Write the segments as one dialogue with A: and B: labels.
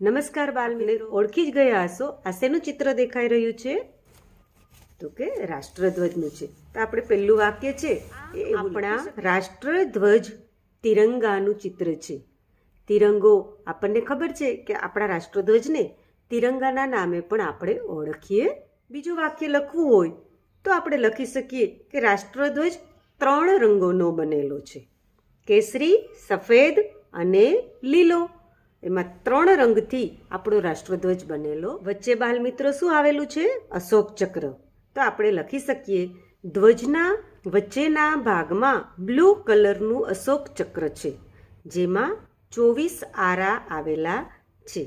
A: નમસ્કાર બાળમિત્રો, ઓળખી જ ગયા હશો આ શેનું ચિત્ર દેખાઈ રહ્યું છે? તો કે રાષ્ટ્રધ્વજનું છે. તો આપણે પહેલું વાક્ય છે એ આપણા રાષ્ટ્રધ્વજ તિરંગાનું ચિત્ર છે. તિરંગો આપણને ખબર છે કે આપણા રાષ્ટ્રધ્વજને તિરંગાના નામે પણ આપણે ઓળખીએ. બીજું વાક્ય લખવું હોય તો આપણે લખી શકીએ કે રાષ્ટ્રધ્વજ 3 રંગોનો બનેલો છે: કેસરી, સફેદ અને લીલો. એમાં 3 રંગથી આપણો રાષ્ટ્રધ્વજ બનેલો. વચ્ચે બાલમિત્રો શું આવેલું છે? અશોક ચક્ર. તો આપણે લખી શકીએ ધ્વજના વચ્ચેના ભાગમાં બ્લુ કલરનું અશોક ચક્ર છે, જેમાં 24 આરા આવેલા છે.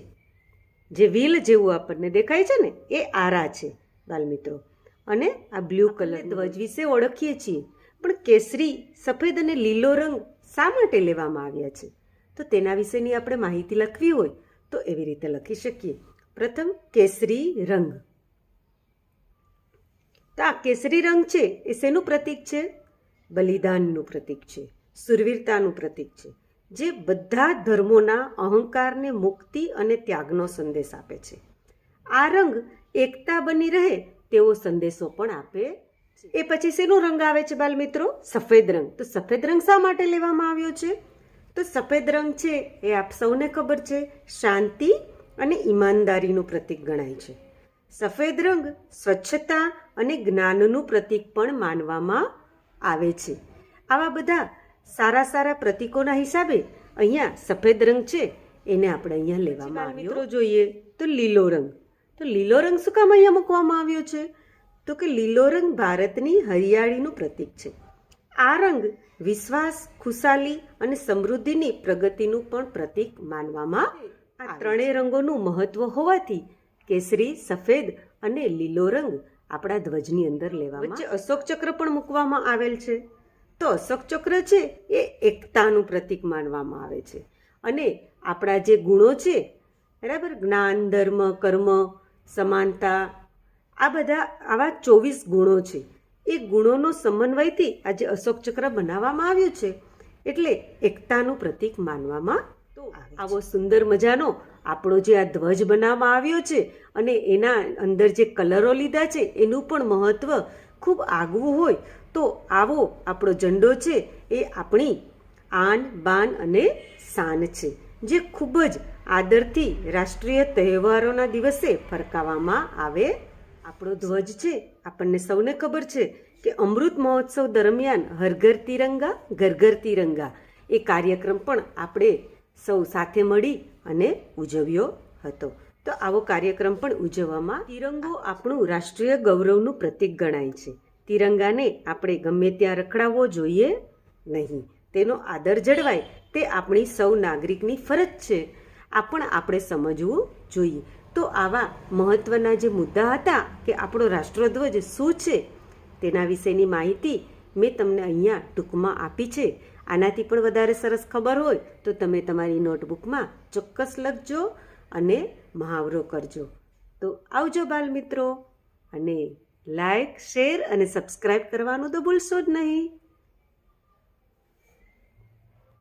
A: જે વ્હીલ જેવું આપણને દેખાય છે ને એ આરા છે બાલમિત્રો. અને આ બ્લુ કલર ધ્વજ વિશે ઓળખીએ છીએ, પણ કેસરી, સફેદ અને લીલો રંગ શા માટે લેવામાં આવ્યા છે? તો તેના વિશેની આપણે માહિતી લખવી હોય તો એવી રીતે લખી શકીએ. પ્રથમ કેસરી રંગ. તો આ કેસરી રંગ છે એ શેનું પ્રતીક છે? બલિદાનનું પ્રતીક છે, શૂરવીરતાનું પ્રતીક છે, જે બધા ધર્મોના અહંકારને મુક્તિ અને ત્યાગનો સંદેશ આપે છે. આ રંગ એકતા બની રહે તેવો સંદેશો પણ આપે છે. એ પછી શેનો રંગ આવે છે બાલમિત્રો? સફેદ રંગ. તો સફેદ રંગ શા માટે લેવામાં આવ્યો છે? તો સફેદ રંગ છે એ આપ સૌને ખબર છે શાંતિ અને ઈમાનદારીનું પ્રતીક ગણાય છે. સફેદ રંગ સ્વચ્છતા અને જ્ઞાનનું પ્રતીક પણ માનવામાં આવે છે. આવા બધા સારા સારા પ્રતીકોના હિસાબે અહીંયા સફેદ રંગ છે એને આપણે અહીંયા લેવામાં આવ્યો. મિત્રો જોઈએ તો લીલો રંગ. તો લીલો રંગ શું કામ અહીંયા મૂકવામાં આવ્યો છે? તો કે લીલો રંગ ભારતની હરિયાળીનું પ્રતીક છે. આ રંગ વિશ્વાસ, ખુશાલી અને સમૃદ્ધિની પ્રગતિનું પણ પ્રતીક માનવામાં આવે. આ 3 રંગોનું મહત્વ હોવાથી કેસરી, સફેદ અને લીલો રંગ આપણા ધ્વજની અંદર લેવામાં. વચ્ચે અશોક ચક્ર પણ મૂકવામાં આવેલ છે. તો અશોક ચક્ર છે એ એકતાનું પ્રતીક માનવામાં આવે છે. અને આપણા જે ગુણો છે, બરાબર, જ્ઞાન, ધર્મ, કર્મ, સમાનતા, આ બધા આવા 24 ગુણો છે. એ ગુણોનો સમન્વયથી આ જે અશોક ચક્ર બનાવવામાં આવ્યું છે એટલે એકતાનું પ્રતીક માનવામાં આવે. આવો સુંદર મજાનો આપણો જે આ ધ્વજ બનાવવામાં આવ્યો છે અને એના અંદર જે કલરો લીધા છે એનું પણ મહત્વ ખૂબ આગવું હોય. તો આવો આપણો ઝંડો છે એ આપણી આન, બાન અને શાન છે, જે ખૂબ જ આદરથી રાષ્ટ્રીય તહેવારોના દિવસે ફરકાવવામાં આવે. આપણો ધ્વજ છે આપણને સૌને ખબર છે કે અમૃત મહોત્સવ દરમિયાન હર ઘર તિરંગા, ઘર ઘર તિરંગા એ કાર્યક્રમ પણ આપણે સૌ સાથે મળી અને ઉજવ્યો હતો. તો આવો કાર્યક્રમ પણ ઉજવવામાં. તિરંગો આપણું રાષ્ટ્રીય ગૌરવનું પ્રતીક ગણાય છે. તિરંગાને આપણે ગમે ત્યાં રખડાવવો જોઈએ નહીં. તેનો આદર જળવાય તે આપણી સૌ નાગરિકની ફરજ છે. આ પણ આપણે સમજવું જોઈએ. તો આવા મહત્વના જે મુદ્દા હતા કે આપણો રાષ્ટ્રધ્વજ શું છે તેના વિશેની માહિતી મેં તમને અહીંયા ટૂંકમાં આપી છે. આનાથી પણ વધારે સરસ ખબર હોય તો તમે તમારી નોટબુકમાં ચોક્કસ લખજો અને મહાવરો કરજો. તો આવજો બાલમિત્રો, અને લાઈક, શેર અને સબસ્ક્રાઈબ કરવાનું તો ભૂલશો જ નહીં.